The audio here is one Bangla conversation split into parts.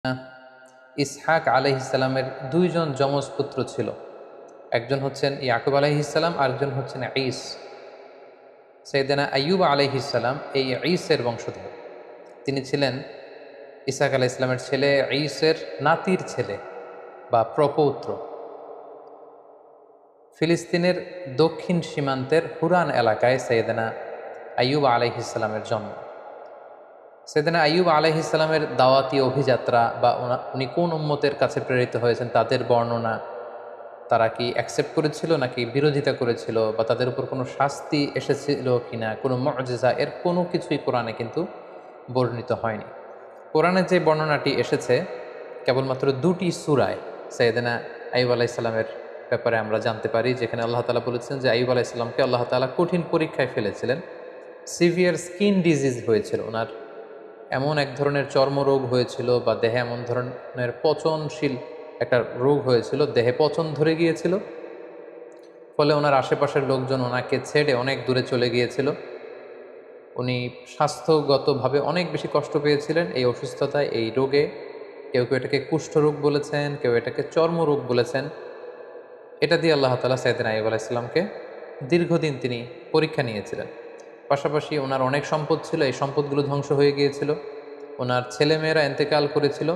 ইসহাক আলাইহিসসালামের দুইজন যমজ পুত্র ছিল। একজন হচ্ছেন ইয়াকুব আলাইহিসসালাম, আরেকজন হচ্ছেন ঈস। সাইয়েদনা আইয়ুব আলাইহিসসালাম এই ঈসের বংশধর। তিনি ছিলেন ইসহাক আলাইহিসসালামের ছেলে, ঈসের নাতির ছেলে বা প্রপৌত্র। ফিলিস্তিনের দক্ষিণ সীমান্তের হুরান এলাকায় সাইয়েদনা আইয়ুব আলাইহিসসালামের জন্ম। সাইয়েদনা আইয়ুব আলাইহিসসালামের দাওয়াতি অভিযাত্রা বা উনি কোন উম্মতের কাছে প্রেরিত হয়েছেন তাদের বর্ণনা, তারা কি অ্যাকসেপ্ট করেছিল নাকি বিরোধিতা করেছিল, বা তাদের উপর কোনো শাস্তি এসেছিল কিনা, কোনো মুআজিজা, এর কোনো কিছুই কোরআনে কিন্তু বর্ণিত হয়নি। কোরআনে যে বর্ণনাটি এসেছে কেবলমাত্র দুটি সূরায় সাইয়েদনা আইয়ুব আলাইহিসসালামের ব্যাপারে আমরা জানতে পারি, যেখানে আল্লাহ তাআলা বলেছেন যে আইয়ুব আলাইহিসসালামকে আল্লাহ তাআলা কঠিন পরীক্ষায় ফেলেছিলেন। সিভিয়ার স্কিন ডিজিজ হয়েছিল, ওনার এমন এক ধরনের চর্মরোগ হয়েছিল বা দেহে এমন ধরনের পচনশীল একটা রোগ হয়েছিল, দেহে পচন ধরে গিয়েছিল, ফলে ওনার আশেপাশের লোকজন ওনাকে ছেড়ে অনেক দূরে চলে গিয়েছিল। উনি স্বাস্থ্যগতভাবে অনেক বেশি কষ্ট পেয়েছিলেন এই অসুস্থতায়, এই রোগে। কেউ কেউ এটাকে কুষ্ঠরোগ বলেছেন, কেউ এটাকে চর্মরোগ বলেছেন। এটা দিয়ে আল্লাহ তাআলা সাইয়েদনা আইয়ুব আলাইহিসসালামকে দীর্ঘদিন তিনি পরীক্ষা নিয়েছিলেন। পাশাপাশি ওনার অনেক সম্পদ ছিল, এই সম্পদগুলো ধ্বংস হয়ে গিয়েছিল, ওনার ছেলেমেয়েরা ইন্তেকাল করেছিল।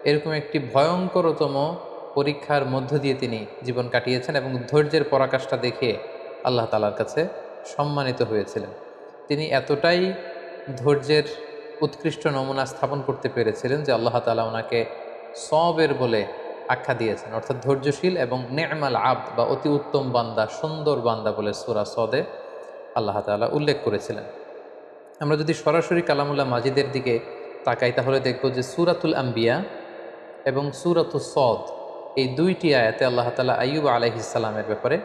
এরকম একটি ভয়ঙ্করতম পরীক্ষার মধ্য দিয়ে তিনি জীবন কাটিয়েছেন এবং ধৈর্যের পরাকাষ্ঠা দেখিয়ে আল্লাহ তাআলার কাছে সম্মানিত হয়েছিলেন। তিনি এতটাই ধৈর্যের উৎকৃষ্ট নমুনা স্থাপন করতে পেরেছিলেন যে আল্লাহ তাআলা ওনাকে সবের বলে আখ্যা দিয়েছেন, অর্থাৎ ধৈর্যশীল এবং নে'মাল আবদ বা অতি উত্তম বান্দা, সুন্দর বান্দা বলে সূরা সদে আল্লাহ তাআলা উল্লেখ করেছিলেন। আমরা যদি সরাসরি কালামুল্লাহ মাজিদের দিকে তাকাই তাহলে দেখব যে সূরাতুল আম্বিয়া এবং সূরাতুস সদ এই দুইটি আয়াতে আল্লাহ তাআলা আইয়ুব আলাইহিসসালামের ব্যাপারে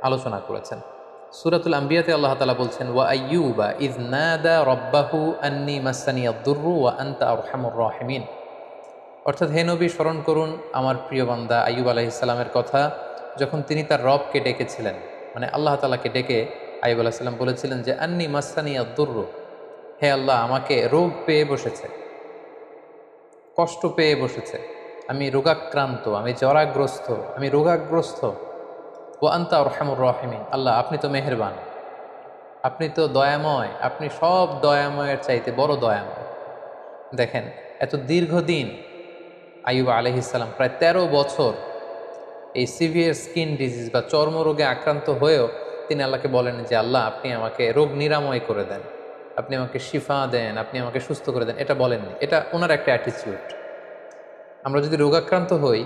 আলোচনা করেছেন। সূরাতুল আম্বিয়াতে আল্লাহ তাআলা বলছেন, ওয়া আইয়ুবা ইয নাদা রাব্বাহু আন্নী মাসসানিয়াদ দুররু ওয়া আনতা আরহামুর রাহিমিন। অর্থাৎ হে নবী, স্মরণ করুন আমার প্রিয় বান্দা আইয়ুব আলাইহিসসালামের কথা, যখন তিনি তার রবকে ডেকেছিলেন, মানে আল্লাহ তাআলাকে ডেকে আইয়ুব আলাইহিসসালাম বলেছিলেন যে আন্নী মাসসানিয়াদ দুররু, হে আল্লাহ, আমাকে রোগ পেয়ে বসেছে, কষ্ট পেয়ে বসেছে, আমি রোগাক্রান্ত, আমি জরাগ্রস্ত, আমি রোগাগ্রস্ত। ওয়া আনতা আরহামুর রাহিমিন, আল্লাহ আপনি তো মেহেরবান, আপনি তো দয়াময়, আপনি সব দয়াময়ের চাইতে বড় দয়াময়। দেখেন, এত দীর্ঘদিন আইয়ুব আলাইহিসসালাম প্রায় ১৩ বছর এই সিভিয়ার স্কিন ডিজিজ বা চর্মরোগে আক্রান্ত হয়েও তিনি আল্লাহকে বলেন যে আল্লাহ আপনি আমাকে রোগ নিরাময় করে দেন, আপনি আমাকে শিফা দেন, আপনি আমাকে সুস্থ করে দেন, এটা বলেননি। এটা ওনার একটা অ্যাটিটিউড। আমরা যদি রোগাক্রান্ত হই,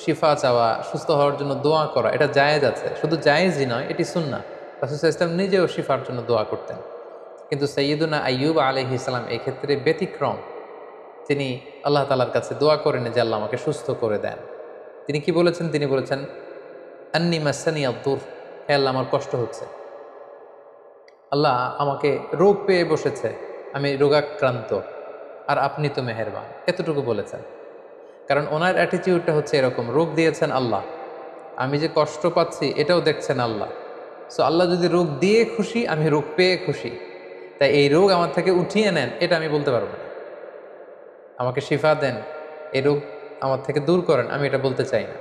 শিফা চাওয়া, সুস্থ হওয়ার জন্য দোয়া করা, এটা জায়েজ আছে, শুধু জায়েজই নয়, এটি সুন্নাহ। রাসূল সাল্লাল্লাহু আলাইহি ওয়াসাল্লাম নিজেও শিফার জন্য দোয়া করতেন। কিন্তু সাইয়্যিদুনা আইয়ুব আলাইহিস সালাম এক্ষেত্রে ব্যতিক্রম। তিনি আল্লাহ তাআলার কাছে দোয়া করেন যে আল্লাহ আমাকে সুস্থ করে দেন। তিনি কি বলেছেন? তিনি বলেছেন আন্নী মাসসানিয়াদ দুর, হে আল্লাহ আমার কষ্ট হচ্ছে, আল্লাহ আমাকে রোগ পেয়ে বসেছে, আমি রোগাক্রান্ত, আর আপনি তো মেহেরবান, এতটুকু বলেছেন। কারণ ওনার অ্যাটিটিউডটা হচ্ছে এরকম, রোগ দিয়েছেন আল্লাহ, আমি যে কষ্ট পাচ্ছি এটাও দেখছেন আল্লাহ। সো আল্লাহ যদি রোগ দিয়ে খুশি, আমি রোগ পেয়ে খুশি, তাই এই রোগ আমার থেকে উঠিয়ে নেন এটা আমি বলতে পারবো না। আমাকে শিফা দেন, এই রোগ আমার থেকে দূর করেন, আমি এটা বলতে চাই না।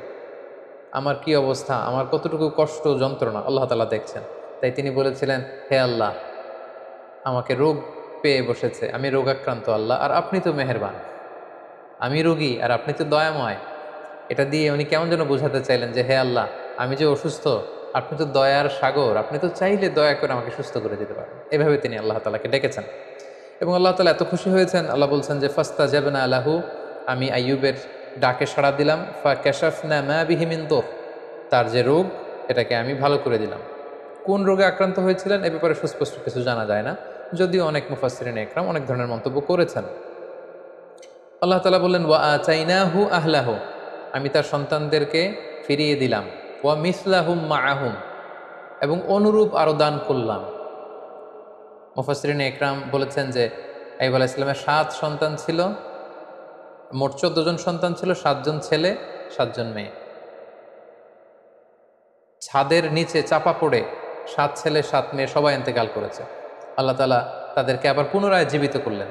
আমার কি অবস্থা, আমার কতটুকু কষ্ট যন্ত্রণা আল্লাহ তাআলা দেখছেন। তাই তিনি বলেছিলেন, হে আল্লাহ আমাকে রোগ পেয়ে বসেছে, আমি রোগাক্রান্ত আল্লাহ, আর আপনি তো মেহেরবান, আমি রোগী আর আপনি তো দয়াময়। এটা দিয়ে উনি কেমন যেন বোঝাতে চাইলেন যে হে আল্লাহ, আমি যে অসুস্থ, আপনি তো দয়ার সাগর, আপনি তো চাইলে দয়া করে আমাকে সুস্থ করে দিতে পারেন। এভাবে তিনি আল্লাহ তাআলাকে ডেকেছেন এবং আল্লাহ তাআলা এত খুশি হয়েছেন, আল্লাহ বলছেন যে ফাস্তাজাবনা লাহু, আমি আইয়ুবের ডাকে সাড়া দিলাম, ফাকাশাফনা মা বিহি মিন দুর, তার যে রোগ এটাকে আমি ভালো করে দিলাম। কোন রোগে আক্রান্ত হয়েছিলেন এ ব্যাপারে সুস্পষ্ট কিছু জানা যায় না, যদিও অনেক মুফাসসিরিন ইকরাম অনেক ধরনের মন্তব্য করেছেন। আল্লাহ তাআলা বললেন ওয়া আতাইনাহু আহলাহু, আমি তার সন্তানদেরকে ফিরিয়ে দিলাম, ওয়া মিসলাহুম মাআহুম, এবং অনুরূপ আরো দান করলাম। মুফাসসিরিন ইকরাম বলেছেন যে আইয়ুব আলাইহিস সালামের ৭ সন্তান ছিল, মোট ১৪ জন সন্তান ছিল, ৭ জন ছেলে ৭ জন মেয়ে। ছাদের নিচে চাপা পড়ে ৭ ছেলে ৭ মেয়ে সবাই ইন্তেকাল করেছে। আল্লাহ তাআলা তাদেরকে আবার পুনরায় জীবিত করলেন।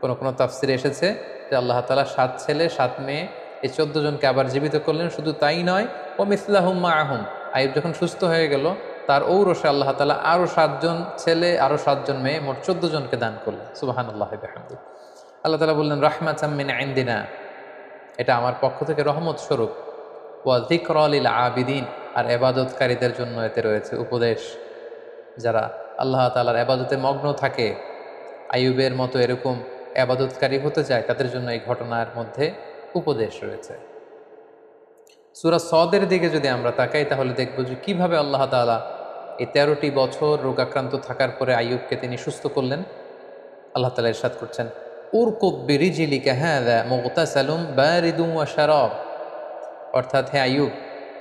কোন কোন তাফসিরে এসেছে যে আল্লাহ তাআলা 7 ছেলে 7 মেয়ে এই 14 জনকে আবার জীবিত করলেন। শুধু তাই নয়, ও মিসলাহুম মাআহুম, আইয়ুব যখন সুস্থ হয়ে গেল তার ঔরসে আল্লাহ তাআলা আরো 7 জন ছেলে আরো 7 জন মেয়ে মোট 14 জনকে দান করলেন। সুবহানাল্লাহি ওয়া বিহামদিহি। আল্লাহ তাআলা বললেন রাহমাতাম মিন ইনদিনা, এটা আমার পক্ষ থেকে রহমত স্বরূপ। ওয়া যিকরা লিল আবিদিন, আর ইবাদতকারীদের জন্য এতে রয়েছে উপদেশ। যারা আল্লাহ তাআলার ইবাদতে মগ্ন থাকে, আইয়ুবের মতো এরকম ইবাদতকারী হতে চায়, তাদের জন্য এই ঘটনার মধ্যে উপদেশ রয়েছে। সূরা সদের দিকে যদি আমরা তাকাই তাহলে দেখব যে কিভাবে আল্লাহ তাআলা এই 13টি বছর রোগাক্রান্ত থাকার পরে আইয়ুবকে তিনি সুস্থ করলেন। আল্লাহ তাআলা ইরশাদ করছেন, উরকুদ বিরিজলিকা হাযা মুগতাসালুম বারিদুম ওয়া শারাব। অর্থাৎ হে আইয়ুব,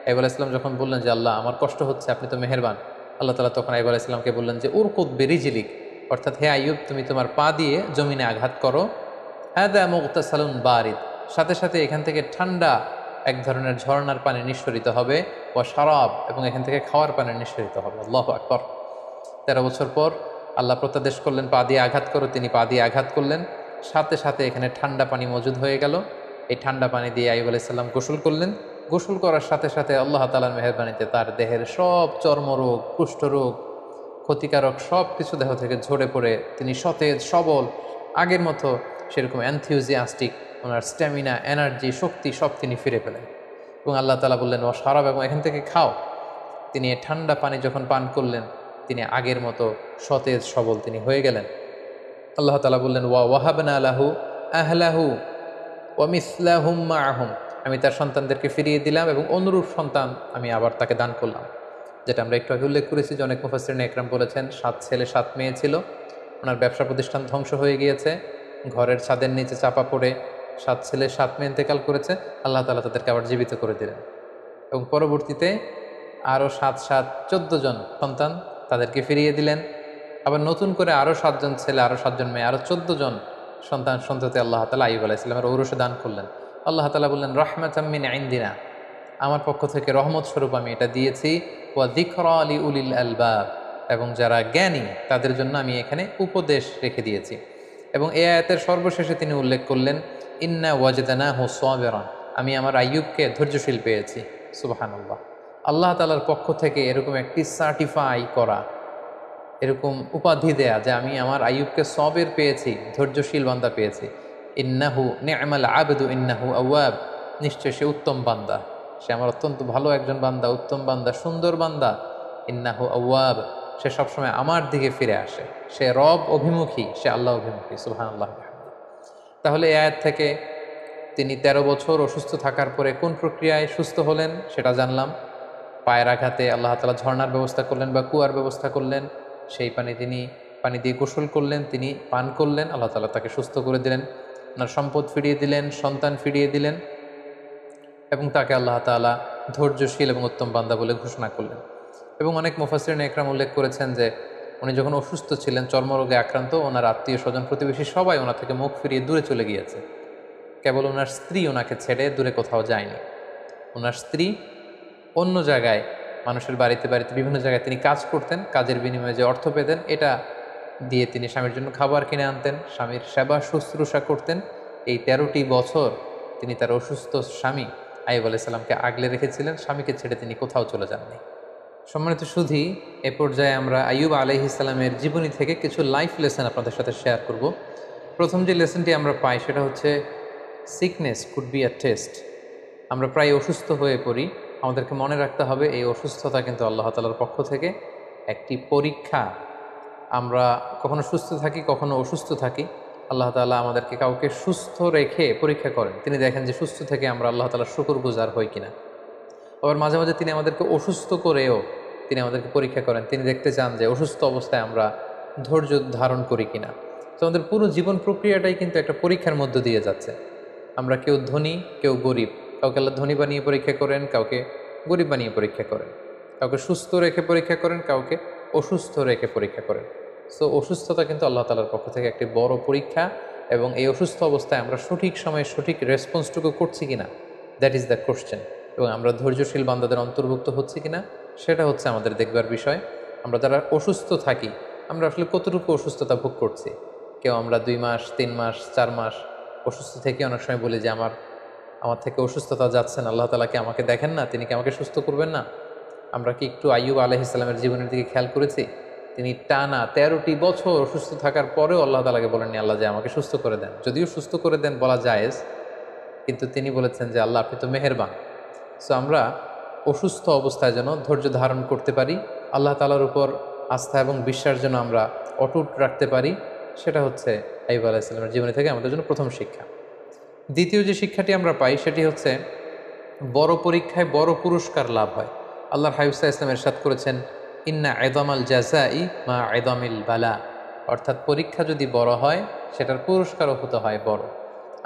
আইয়ুব আলাইহিস সালাম যখন বললেন যে আল্লাহ আমার কষ্ট হচ্ছে, আপনি তো মেহেরবান, আল্লাহ তাআলা তখন আইয়ুব আলাইহিস সালামকে বললেন যে উরকুদ বিরিজলিক, অর্থাৎ হে আইয়ুব তুমি তোমার পা দিয়ে জমিনে আঘাত করো। হাযা মুগতাসালুন বারিদ, সাথে সাথে এখান থেকে ঠান্ডা এক ধরনের ঝর্ণার পানি নিঃসরিত হবে। ওয়া শারাব, এবং এখান থেকে খাওয়ার পানি নিঃসরিত হবে। আল্লাহু আকবার। 13 বছর পর আল্লাহ প্রত্যাদেশ করলেন পা দিয়ে আঘাত করো, তিনি পা দিয়ে আঘাত করলেন, সাথে সাথে এখানে ঠান্ডা পানি মজুদ হয়ে গেল। এই ঠান্ডা পানি দিয়ে আইয়ুব আলাইহিস সালাম গোসল করলেন। গোসল করার সাথে সাথে আল্লাহ তাআলার মেহেরবানিতে তার দেহের সব চর্মরোগ, কুষ্ঠরোগ, ক্ষতিকারক সব কিছু দেহ থেকে ঝরে পড়ে তিনি সতেজ সবল, আগের মতো সেরকম এনথিউজিয়াস্টিক, ওনার স্ট্যামিনা, এনার্জি, শক্তি সব তিনি ফিরে পেলেন। এবং আল্লাহ তাআলা বললেন ও শারাব, এবং এখান থেকে খাও। তিনি এই ঠান্ডা পানি যখন পান করলেন তিনি আগের মতো সতেজ সবল তিনি হয়ে গেলেন। আল্লাহ তাআলা বললেন ওয়া ওয়াহাবনা লাহু আহলাহু ওয়া মিসলাহুম মাআহুম, আমি তার সন্তানদেরকে ফিরিয়ে দিলাম এবং অনুরূপ সন্তান আমি আবার তাকে দান করলাম। যেটা আমরা একটু আগে উল্লেখ করেছি যে অনেক মুফাসসিরিন একরাম বলেছেন 7 ছেলে 7 মেয়ে ছিল, ওনার ব্যবসা প্রতিষ্ঠান ধ্বংস হয়ে গিয়েছে, ঘরের ছাদের নিচে চাপা পড়ে 7 ছেলে 7 মেয়ে ইন্তেকাল করেছে, আল্লাহ তাআলা তাদেরকে আবার জীবিত করে দিলেন। এবং পরবর্তীতে আরও 7 14 জন সন্তান তাদেরকে ফিরিয়ে দিলেন। আবার নতুন করে আরও 7 জন ছেলে আরও 7 জন মেয়ে আরও 14 জন সন্তান সন্ততি আল্লাহ তাআলা আইয়ুব আলাইহিস সালামের ঔরসে দান করলেন। আল্লাহ তাআলা বললেন রাহমাতাম মিন ইনদিনা, আমার পক্ষ থেকে রহমত স্বরূপ আমি এটা দিয়েছি। ওয়া যিকরা লিউলিল আলবাব, এবং যারা জ্ঞানী তাদের জন্য আমি এখানে উপদেশ রেখে দিয়েছি। এবং এই আয়াতের সর্বশেষে তিনি উল্লেখ করলেন ইন্না ওয়াজদানাহু সাবিরান, আমি আমার আইয়ুবকে ধৈর্যশীল পেয়েছি। সুবহানাল্লাহ। আল্লাহ তাআলার পক্ষ থেকে এরকম একটি সার্টিফাই করা, এরকম উপাধি দেয়া যে আমি আমার আইয়ুবকে সবের পেয়েছি, ধৈর্যশীল বান্দা পেয়েছি। ইন্নাহু নি'মাল আবদু ইন্নাহু আওয়াব, নিশ্চয় সে উত্তম বান্দা, সে আমার অত্যন্ত ভালো একজন বান্দা, উত্তম বান্দা, সুন্দর বান্দা। ইন্নাহু আওয়াব, সে সবসময় আমার দিকে ফিরে আসে, সে রব অভিমুখী, সে আল্লাহ অভিমুখী। সুবহানাল্লাহ। তাহলে এই আয়াত থেকে তিনি 13 বছর অসুস্থ থাকার পরে কোন প্রক্রিয়ায় সুস্থ হলেন সেটা জানলাম। পায়ের আঘাতে আল্লাহ তাআলা ঝর্ণার ব্যবস্থা করলেন বা কুয়ার ব্যবস্থা করলেন, সেই পানি তিনি পানি দিয়ে গোসল করলেন, তিনি পান করলেন, আল্লাহ তাআলা তাকে সুস্থ করে দিলেন, ওনার সম্পদ ফিরিয়ে দিলেন, সন্তান ফিরিয়ে দিলেন, এবং তাকে আল্লাহ তাআলা ধৈর্যশীল এবং উত্তম বান্দা বলে ঘোষণা করলেন। এবং অনেক মুফাসসিরিন একরাম উল্লেখ করেছেন যে উনি যখন অসুস্থ ছিলেন, চর্মরোগে আক্রান্ত, ওনার আত্মীয় স্বজন প্রতিবেশী সবাই ওনার থেকে মুখ ফিরিয়ে দূরে চলে গিয়েছে। কেবল ওনার স্ত্রী ওনাকে ছেড়ে দূরে কোথাও যায়নি। ওনার স্ত্রী অন্য জায়গায়, মানুষের বাড়িতে বাড়িতে বিভিন্ন জায়গায় তিনি কাজ করতেন, কাজের বিনিময়ে যে অর্থ পেতেন এটা দিয়ে তিনি স্বামীর জন্য খাবার কিনে আনতেন, স্বামীর সেবা শুশ্রূষা করতেন। এই 13টি বছর তিনি তার অসুস্থ স্বামী আইয়ুব আলাইহিস সালামকে আগলে রেখেছিলেন, স্বামীকে ছেড়ে তিনি কোথাও চলে যাননি। সম্মানিত সুধী, এ পর্যায়ে আমরা আইয়ুব আলাইহিস সালামের জীবনী থেকে কিছু লাইফ লেসন আপনাদের সাথে শেয়ার করব। প্রথম যে লেসনটি আমরা পাই সেটা হচ্ছে sickness could be a test. আমরা প্রায় অসুস্থ হয়ে পড়ি, আমাদেরকে মনে রাখতে হবে এই অসুস্থতা কিন্তু আল্লাহ তাআলার পক্ষ থেকে একটি পরীক্ষা। আমরা কখনো সুস্থ থাকি, কখনো অসুস্থ থাকি। আল্লাহ তাআলা আমাদেরকে কাউকে সুস্থ রেখে পরীক্ষা করেন, তিনি দেখেন যে সুস্থ থেকে আমরা আল্লাহ তাআলার শুকরগুজার হই কিনা। আবার মাঝে মাঝে তিনি আমাদেরকে অসুস্থ করেও তিনি আমাদেরকে পরীক্ষা করেন, তিনি দেখতে চান যে অসুস্থ অবস্থায় আমরা ধৈর্য ধারণ করি কিনা। তো আমাদের পুরো জীবন প্রক্রিয়াটাই কিন্তু একটা পরীক্ষার মধ্য দিয়ে যাচ্ছে। আমরা কেউ ধনী, কেউ গরিব, কাউকে আল্লাহ ধনী বানিয়ে পরীক্ষা করেন, কাউকে গরিব বানিয়ে পরীক্ষা করেন, কাউকে সুস্থ রেখে পরীক্ষা করেন, কাউকে অসুস্থ রেখে পরীক্ষা করেন। সো অসুস্থতা কিন্তু আল্লাহ তাআলার পক্ষ থেকে একটি বড় পরীক্ষা, এবং এই অসুস্থ অবস্থায় আমরা সঠিক সময়ে সঠিক রেসপন্সটুকু করছি কিনা, দ্যাট ইজ দ্য কোশ্চেন। এবং আমরা ধৈর্যশীল বান্দাদের অন্তর্ভুক্ত হচ্ছি কিনা সেটা হচ্ছে আমাদের দেখবার বিষয়। আমরা যারা অসুস্থ থাকি, আমরা আসলে কতটুকু অসুস্থতা ভোগ করছি। কেউ আমরা 2 মাস, 3 মাস, 4 মাস, অসুস্থ থেকে অনেক সময় বলি যে আমার থেকে অসুস্থতা যাচ্ছে না, আল্লাহ তাআলা কি আমাকে দেখেন না, তিনি কি আমাকে সুস্থ করবেন না? আমরা কি একটু আইয়ুব আলাইহিস সালামের জীবনের দিকে খেয়াল করেছি? তিনি টানা 13টি বছর অসুস্থ থাকার পরেও আল্লাহ তাআলাকে বলেননি আল্লাহ যে আমাকে সুস্থ করে দেন। যদিও সুস্থ করে দেন বলা জায়েজ, কিন্তু তিনি বলেছেন যে আল্লাহ আপনি তো মেহেরবান। সো আমরা অসুস্থ অবস্থায় যেন ধৈর্য ধারণ করতে পারি, আল্লাহ তাআলার উপর আস্থা এবং বিশ্বাস যেন আমরা অটুট রাখতে পারি, সেটা হচ্ছে আইয়ুব আলাইহিস সালামের জীবনী থেকে আমাদের জন্য প্রথম শিক্ষা। দ্বিতীয় যে শিক্ষাটি আমরা পাই সেটি হচ্ছে বড় পরীক্ষায় বড় পুরস্কার লাভ হয়। আল্লাহর হাবিব সাল্লাল্লাহু আলাইহি ওয়াসাল্লাম ইরশাদ করেছেন, ইন্না ইযামাল জাযাই মা ইযামিল বালা। অর্থাৎ পরীক্ষা যদি বড় হয় সেটার পুরস্কারও হতে হয় বড়।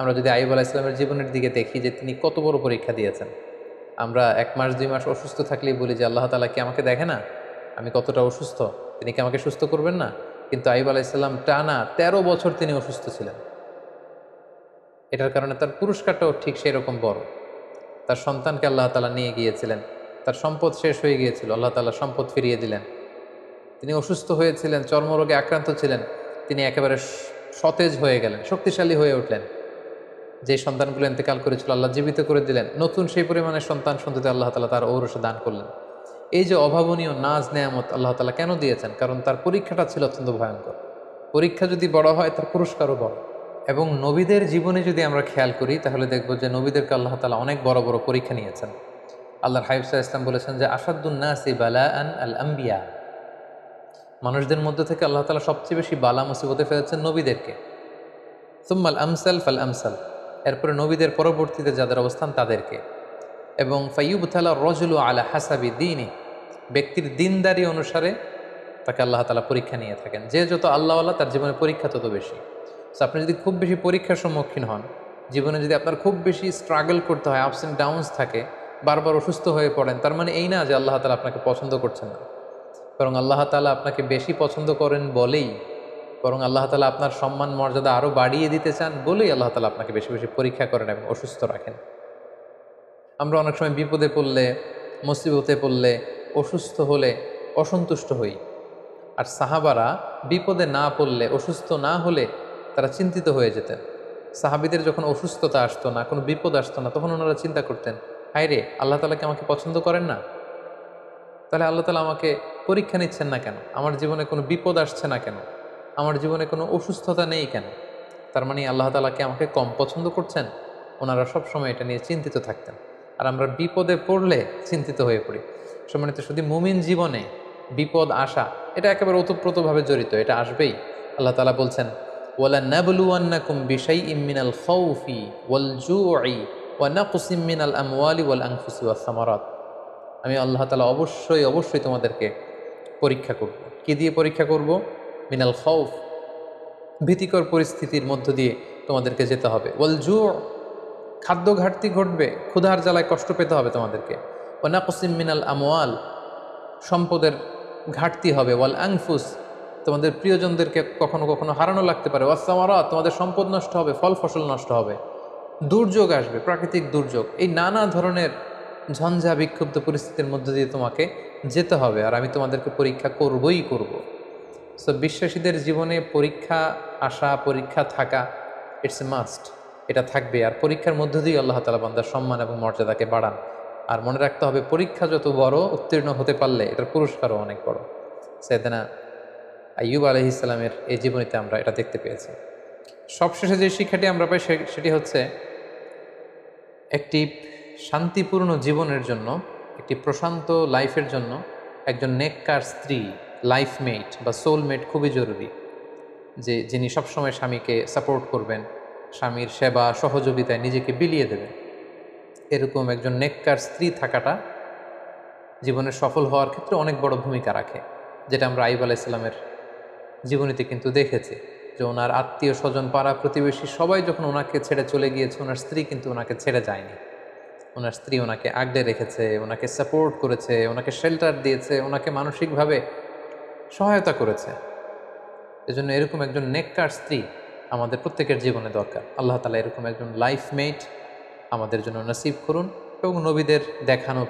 আমরা যদি আইয়ুব আলাইহিস সালামের জীবনের দিকে দেখি যে তিনি কত বড় পরীক্ষা দিয়েছেন। আমরা 1 মাস 2 মাস অসুস্থ থাকলেই বলি যে আল্লাহ তাআলা কি আমাকে দেখে না, আমি কতটা অসুস্থ, তিনি কি আমাকে সুস্থ করবেন না? কিন্তু আইয়ুব আলাইহিস সালাম টানা 13 বছর তিনি অসুস্থ ছিলেন। এটার কারণে তার পুরস্কারটাও ঠিক সেই রকম বড়। তার সন্তানকে আল্লাহ তাআলা নিয়ে গিয়েছিলেন, তার সম্পদ শেষ হয়ে গিয়েছিল, আল্লাহ তাআলা সম্পদ ফিরিয়ে দিলেন। তিনি অসুস্থ হয়েছিলেন, চর্মরোগে আক্রান্ত ছিলেন, তিনি একেবারে সতেজ হয়ে গেলেন, শক্তিশালী হয়ে উঠলেন। যে সন্তানগুলো ইন্তেকাল করেছিল আল্লাহ জীবিত করে দিলেন, নতুন সেই পরিমাণের সন্তান সন্ততি আল্লাহ তাআলা তার ঔরসে দান করলেন। এই যে অভাবনীয় নাজ নেয়ামত আল্লাহ তাআলা কেন দিয়েছেন? কারণ তার পরীক্ষাটা ছিল অত্যন্ত ভয়ঙ্কর। পরীক্ষা যদি বড় হয় তার পুরস্কারও বড়। এবং নবীদের জীবনে যদি আমরা খেয়াল করি তাহলে দেখব যে নবীদেরকে আল্লাহ তাআলা অনেক বড় বড় পরীক্ষা নিয়েছেন। আল্লাহর হাবিব সাল্লাল্লাহু আলাইহি ওয়াসাল্লাম বলেছেন যে আসাদ্দুন নাসি বালাআন আল আম্বিয়া। মানুষদের মধ্যে থেকে আল্লাহ তাআলা সবচেয়ে বেশি বালা মুসিবতে ফেলেছেন নবীদেরকে। সুম্মাল আমসাল ফাল আমসাল, এরপরে নবীদের পরবর্তীতে যাদের অবস্থান তাদেরকে। এবং ফাইয়ুবতালা রজুলু আলা হাসাবি দীনি, ব্যক্তির দিনদারি অনুসারে তাকে আল্লাহ তাআলা পরীক্ষা নিয়ে থাকেন। যে যত আল্লাহওয়ালা তার জীবনে পরীক্ষা তত বেশি। সো আপনি যদি খুব বেশি পরীক্ষার সম্মুখীন হন, জীবনে যদি আপনার খুব বেশি স্ট্রাগল করতে হয়, আপস অ্যান্ড ডাউনস থাকে, বারবার অসুস্থ হয়ে পড়েন, তার মানে এই না যে আল্লাহ তাআলা আপনাকে পছন্দ করছেন না, বরং আল্লাহ তাআলা আপনাকে বেশি পছন্দ করেন বলেই, বরং আল্লাহ তাআলা আপনার সম্মান মর্যাদা আরও বাড়িয়ে দিতে চান বলেই আল্লাহ তাআলা আপনাকে বেশি বেশি পরীক্ষা করেন এবং অসুস্থ রাখেন। আমরা অনেক সময় বিপদে পড়লে, মুসিবতে পড়লে, অসুস্থ হলে অসন্তুষ্ট হই। আর সাহাবারা বিপদে না পড়লে, অসুস্থ না হলে তারা চিন্তিত হয়ে যেতেন। সাহাবীদের যখন অসুস্থতা আসতো না, কোনো বিপদ আসতো না, তখন ওনারা চিন্তা করতেন, হায় রে, আল্লাহ তাআলা কি আমাকে পছন্দ করেন না? তাহলে আল্লাহ তাআলা আমাকে পরীক্ষা নিচ্ছেন না কেন? আমার জীবনে কোনো বিপদ আসছে না কেন? আমার জীবনে কোনো অসুস্থতা নেই কেন? তার মানে আল্লাহ তাআলা কি আমাকে কম পছন্দ করছেন? ওনারা সবসময় এটা নিয়ে চিন্তিত থাকতেন। আর আমরা বিপদে পড়লে চিন্তিত হয়ে পড়ি। সম্মানিত শুধু মুমিন জীবনে বিপদ আসা এটা একেবারে ওতপ্রোতভাবে জড়িত, এটা আসবেই। আল্লাহ তাআলা বলছেন, ওয়ালা নাবলুওয়ান্নাকুম বিশাইইম মিনাল খাউফি ওয়াল জুউই ওয়া নাকসিম মিনাল আমওয়ালি ওয়াল আনফুসি ওয়াস সামারাত। আমি আল্লাহ তাআলা অবশ্যই অবশ্যই তোমাদেরকে পরীক্ষা করব। কি দিয়ে পরীক্ষা করব? মিনাল খাউফ, ভীতিকর পরিস্থিতির মধ্য দিয়ে তোমাদেরকে যেতে হবে। ওয়াল জু, খাদ্য ঘাটতি ঘটবে, ক্ষুধার জ্বালায় কষ্ট পেতে হবে তোমাদেরকে। ওয়া নাকসিম মিনাল আমওয়াল, সম্পদের ঘাটতি হবে। ওয়াল আনফুস, তোমাদের প্রিয়জনদেরকে কখনো কখনো হারানো লাগতে পারে। ওয়াস সামারাত, তোমাদের সম্পদ নষ্ট হবে, ফল ফসল নষ্ট হবে, দুর্যোগ আসবে, প্রাকৃতিক দুর্যোগ। এই নানা ধরনের ঝঞ্ঝা বিক্ষুব্ধ পরিস্থিতির মধ্য দিয়ে তোমাকে যেতে হবে, আর আমি তোমাদেরকে পরীক্ষা করবই করব। সো বিশ্বাসীদের জীবনে পরীক্ষা আসা, পরীক্ষা থাকা, ইটস এ মাস্ট, এটা থাকবে। আর পরীক্ষার মধ্য দিয়ে আল্লাহ তাআলা বান্দার সম্মান এবং মর্যাদাকে বাড়ান। আর মনে রাখতে হবে, পরীক্ষা যত বড়, উত্তীর্ণ হতে পারলে এটার পুরস্কারও অনেক বড়। সাইয়েদনা আইয়ুব আলাইহিস সালামের এই জীবনীতে আমরা এটা দেখতে পেয়েছি। সবশেষে যে শিক্ষাটি আমরা পাই সেটি হচ্ছে একটি শান্তিপূর্ণ জীবনের জন্য, একটি প্রশান্ত লাইফের জন্য একজন নেককার স্ত্রী, লাইফমেট বা সোলমেট খুবই জরুরি। যিনি সবসময় স্বামীকে সাপোর্ট করবেন, স্বামীর সেবা সহযোগিতায় নিজেকে বিলিয়ে দেবেন, এরকম একজন নেককার স্ত্রী থাকাটা জীবনে সফল হওয়ার ক্ষেত্রে অনেক বড় ভূমিকা রাখে। যেটা আমরা আইয়ুব আলাইহিস সালামের জীবনীতে কিন্তু দেখেছি যে ওনার আত্মীয় স্বজন, পাড়া প্রতিবেশী সবাই যখন ওনাকে ছেড়ে চলে গিয়েছে, ওনার স্ত্রী কিন্তু ওনাকে ছেড়ে যায়নি। ওনার স্ত্রী ওনাকে আগলে রেখেছে, ওনাকে সাপোর্ট করেছে, ওনাকে শেল্টার দিয়েছে, ওনাকে মানসিকভাবে সহায়তা করেছে। এজন্য এরকম একজন নেককার স্ত্রী আমাদের প্রত্যেকের জীবনে দরকার। আল্লাহ তাআলা এরকম একজন লাইফমেট আমাদের জন্য নসিব করুন এবং নবীদের দেখানো